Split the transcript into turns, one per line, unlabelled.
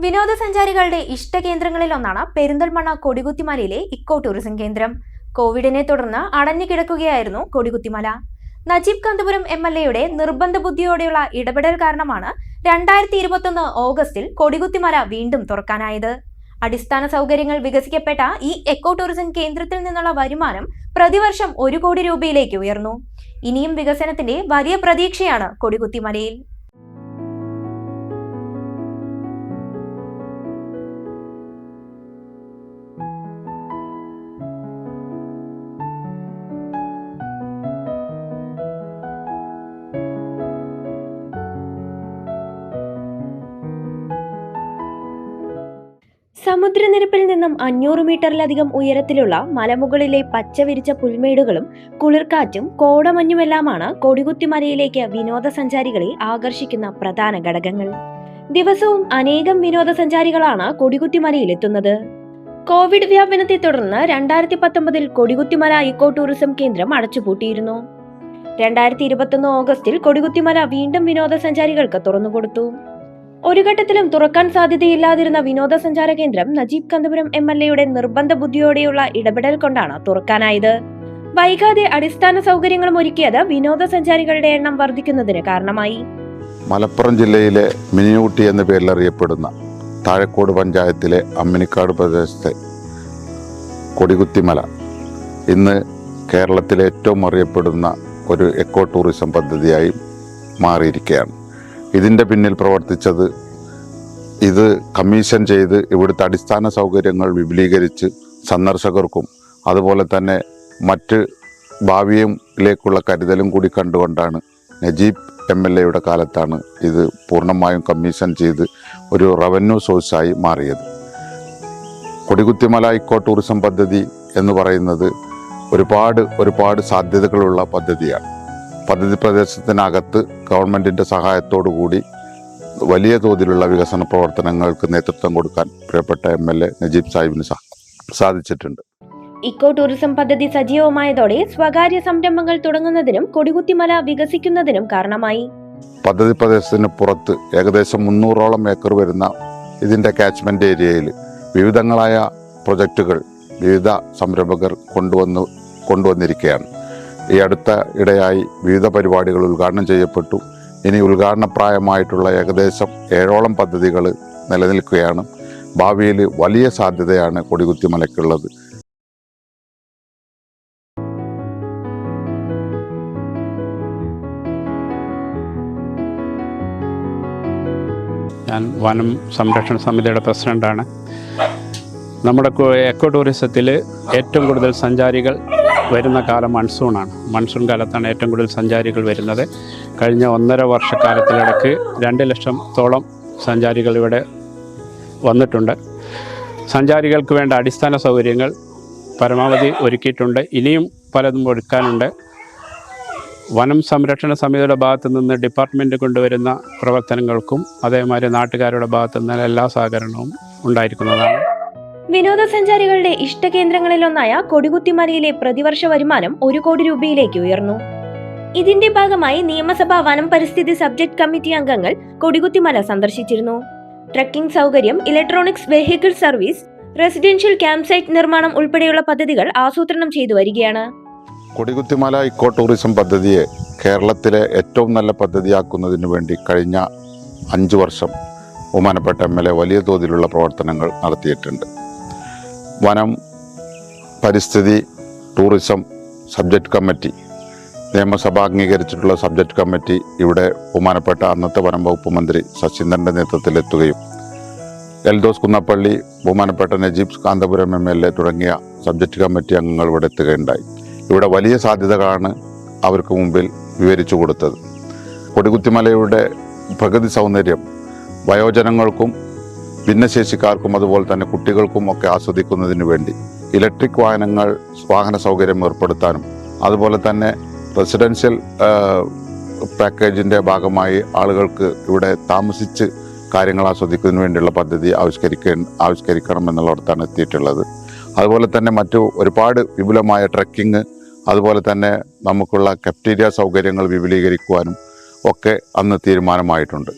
വിനോദസഞ്ചാരികളുടെ ഇഷ്ടകേന്ദ്രങ്ങളിലൊന്നാണ് Perinthalmanna കൊടികുത്തിമലയിലെ eco tourism കേന്ദ്രം. കോവിഡിനെ തുടർന്ന് അടഞ്ഞുകിടക്കുകയായിരുന്നു കൊടികുത്തിമല. നജീബ് കാന്തപുരം MLA നിർബന്ധ ബുദ്ധിയോടെയുള്ള ഇടപെടൽ കാരണമാണ് 2021 ഓഗസ്റ്റിൽ കൊടികുത്തിമല വീണ്ടും തുറക്കാനായത്. അടിസ്ഥാന സൗകര്യങ്ങൾ വികസിക്കപ്പെട്ട ഈ എക്കോ ടൂറിസം കേന്ദ്രത്തിൽ നിന്നുള്ള വരുമാനം പ്രതിവർഷം 1 കോടി രൂപയിലേക്ക് ഉയർന്നു. ഇനിയും വികസനത്തിന്റെ വലിയ പ്രതീക്ഷയാണ് കൊടികുത്തിമലയിൽ. സമുദ്രനിരപ്പിൽ നിന്നും 500 മീറ്ററിലധികം ഉയരത്തിലുള്ള മലമുകളിലെ പച്ചവിരിച്ച പുൽമേടുകളും കുളിർക്കാറ്റും കോടമഞ്ഞുമെല്ലാമാണ് കൊടികുത്തിമലയിലേക്ക് വിനോദസഞ്ചാരികളെ ആകർഷിക്കുന്ന പ്രധാന ഘടകങ്ങൾ. ദിവസവും അനേകം വിനോദസഞ്ചാരികളാണ് കൊടികുത്തിമലയിലെത്തുന്നത്. കോവിഡ് വ്യാപനത്തെ തുടർന്ന് 2019 കൊടികുത്തിമല ഇക്കോ ടൂറിസം കേന്ദ്രം അടച്ചുപൂട്ടിയിരുന്നു. 2021 ഓഗസ്റ്റിൽ കൊടികുത്തിമല വീണ്ടും വിനോദസഞ്ചാരികൾക്ക് തുറന്നുകൊടുത്തു. ഒരു ഘട്ടത്തിലും തുറക്കാൻ സാധ്യതയില്ലാതിരുന്ന വിനോദസഞ്ചാര കേന്ദ്രം നജീബ് കാന്തപുരം MLA നിർബന്ധ ബുദ്ധിയോടെയുള്ള ഇടപെടൽ കൊണ്ടാണ് തുറക്കാനായത്. വൈകാതെ അടിസ്ഥാന സൗകര്യങ്ങളും ഒരുക്കിയത് വിനോദസഞ്ചാരികളുടെ എണ്ണം വർദ്ധിക്കുന്നതിന് കാരണമായി.
മലപ്പുറം ജില്ലയിലെ മിനിയൂട്ടി എന്ന പേരിൽ അറിയപ്പെടുന്ന താഴക്കോട് പഞ്ചായത്തിലെ അമ്മിനിക്കാട് പ്രദേശത്തെ കൊടികുത്തിമല ഇന്ന് കേരളത്തിലെ ഏറ്റവും അറിയപ്പെടുന്ന ഒരു എക്കോ ടൂറിസം പദ്ധതിയായി മാറിയിരിക്കുകയാണ്. ഇതിൻ്റെ പിന്നിൽ പ്രവർത്തിച്ചത് ഇത് കമ്മീഷൻ ചെയ്ത് ഇവിടുത്തെ അടിസ്ഥാന സൗകര്യങ്ങൾ വിപുലീകരിച്ച് സന്ദർശകർക്കും അതുപോലെ തന്നെ മറ്റ് ഭാവിയിലേക്കുള്ള കരുതലും കൂടി കണ്ടുകൊണ്ടാണ് നജീബ് MLA കാലത്താണ് ഇത് പൂർണ്ണമായും കമ്മീഷൻ ചെയ്ത് ഒരു റവന്യൂ സോഴ്സായി മാറിയത്. കൊടികുത്തിമല ഇക്കോ ടൂറിസം പദ്ധതി എന്ന് പറയുന്നത് ഒരുപാട് സാധ്യതകളുള്ള പദ്ധതിയാണ്. പദ്ധതി പ്രദേശത്തിനകത്ത് ഗവൺമെൻറ്റിൻ്റെ സഹായത്തോടു കൂടി വലിയ തോതിലുള്ള വികസന പ്രവർത്തനങ്ങൾക്ക് നേതൃത്വം കൊടുക്കാൻ പ്രിയപ്പെട്ട MLA നജീബ് സാഹിബിന് സാധിച്ചിട്ടുണ്ട്.
ഇക്കോ ടൂറിസം പദ്ധതി സജീവമായതോടെ സ്വകാര്യ സംരംഭങ്ങൾ തുടങ്ങുന്നതിനും കൊടികുത്തിമല വികസിക്കുന്നതിനും കാരണമായി.
പദ്ധതി പ്രദേശത്തിന് പുറത്ത് ഏകദേശം 300ഓളം ഏക്കർ വരുന്ന ഇതിൻ്റെ കാച്ച്മെൻ്റ് ഏരിയയിൽ വിവിധങ്ങളായ പ്രൊജക്റ്റുകൾ വിവിധ സംരംഭകർ കൊണ്ടുവന്നിരിക്കുകയാണ്. ഈ അടുത്ത ഇടയായി വിവിധ പരിപാടികൾ ഉദ്ഘാടനം ചെയ്യപ്പെട്ടു. ഇനി ഉദ്ഘാടനപ്രായമായിട്ടുള്ള ഏകദേശം 7ഓളം പദ്ധതികൾ നിലനിൽക്കുകയാണ്. ഭാവിയിൽ വലിയ സാധ്യതയാണ് കൊടികുത്തിമലയ്ക്കുള്ളത്.
ഞാൻ വനം സംരക്ഷണ സമിതിയുടെ പ്രസിഡൻ്റാണ്. നമ്മുടെ എക്കോ ടൂറിസത്തിൽ ഏറ്റവും കൂടുതൽ സഞ്ചാരികൾ വരുന്ന കാലം മൺസൂണാണ്. മൺസൂൺ കാലത്താണ് ഏറ്റവും കൂടുതൽ സഞ്ചാരികൾ വരുന്നത്. കഴിഞ്ഞ 1.5 വർഷക്കാലത്തിലിടയ്ക്ക് 2 ലക്ഷത്തോളം സഞ്ചാരികൾ ഇവിടെ വന്നിട്ടുണ്ട്. സഞ്ചാരികൾക്ക് വേണ്ട അടിസ്ഥാന സൗകര്യങ്ങൾ പരമാവധി ഒരുക്കിയിട്ടുണ്ട്. ഇനിയും പലതും ഒരുക്കാനുണ്ട്. വനം സംരക്ഷണ സമിതിയുടെ ഭാഗത്തു നിന്ന് ഡിപ്പാർട്ട്മെൻറ്റ് കൊണ്ടുവരുന്ന പ്രവർത്തനങ്ങൾക്കും അതേമാതിരി നാട്ടുകാരുടെ ഭാഗത്തു നിന്ന് എല്ലാ സഹകരണവും ഉണ്ടായിരിക്കുന്നതാണ്.
വിനോദസഞ്ചാരികളുടെ ഇഷ്ടകേന്ദ്രങ്ങളിലൊന്നായ കൊടികുത്തിമലയിലെ പ്രതിവർഷ വരുമാനം 1 കോടി രൂപയിലേക്ക് ഉയർന്നു. ഇതിന്റെ ഭാഗമായി നിയമസഭാ വനം പരിസ്ഥിതി സബ്ജക്ട് കമ്മിറ്റി അംഗങ്ങൾ കൊടികുത്തിമല സന്ദർശിച്ചിരുന്നു. ട്രക്കിംഗ് സൗകര്യം, electronics vehicle service, residential camp site നിർമ്മാണം ഉൾപ്പെടെയുള്ള പദ്ധതികൾ ആസൂത്രണം ചെയ്തു വരികയാണ്.
കൊടികുത്തിമല ഇക്കോ ടൂറിസം പദ്ധതിയെ കേരളത്തിലെ ഏറ്റവും നല്ല പദ്ധതിയാക്കുന്നതിന് വേണ്ടി കഴിഞ്ഞ 5 വർഷം ബഹുമാനപ്പെട്ട MLA വലിയ തോതിലുള്ള പ്രവർത്തനങ്ങൾ നടത്തിയിട്ടുണ്ട്. വനം പരിസ്ഥിതി ടൂറിസം സബ്ജക്റ്റ് കമ്മിറ്റി, നിയമസഭ അംഗീകരിച്ചിട്ടുള്ള സബ്ജക്റ്റ് കമ്മിറ്റി ഇവിടെ ബഹുമാനപ്പെട്ട അന്നത്തെ വനം വകുപ്പ് മന്ത്രി ശശീന്ദ്രൻ്റെ നേതൃത്വത്തിലെത്തുകയും എൽദോസ് കുന്നപ്പള്ളി, ബഹുമാനപ്പെട്ട നജീബ് കാന്തപുരം MLA തുടങ്ങിയ സബ്ജക്റ്റ് കമ്മിറ്റി അംഗങ്ങൾ ഇവിടെ എത്തുകയുണ്ടായി. ഇവിടെ വലിയ സാധ്യതകളാണ് അവർക്ക് മുമ്പിൽ വിവരിച്ചു കൊടുത്തത്. കൊടികുത്തിമലയുടെ പ്രകൃതി സൗന്ദര്യം വയോജനങ്ങൾക്കും ഭിന്നശേഷിക്കാർക്കും അതുപോലെ തന്നെ കുട്ടികൾക്കും ഒക്കെ ആസ്വദിക്കുന്നതിന് വേണ്ടി ഇലക്ട്രിക് വാഹന സൗകര്യം ഏർപ്പെടുത്താനും അതുപോലെ തന്നെ റെസിഡൻഷ്യൽ പാക്കേജിൻ്റെ ഭാഗമായി ആളുകൾക്ക് ഇവിടെ താമസിച്ച് കാര്യങ്ങൾ ആസ്വദിക്കുന്നതിന് വേണ്ടിയുള്ള പദ്ധതി ആവിഷ്കരിക്കണം എന്നുള്ളിടത്താണ് എത്തിയിട്ടുള്ളത്. അതുപോലെ തന്നെ മറ്റു ഒരുപാട് വിപുലമായ ട്രക്കിങ്, അതുപോലെ തന്നെ നമുക്കുള്ള കഫ്റ്റീരിയ സൗകര്യങ്ങൾ വിപുലീകരിക്കുവാനും ഒക്കെ അന്ന് തീരുമാനമായിട്ടുണ്ട്.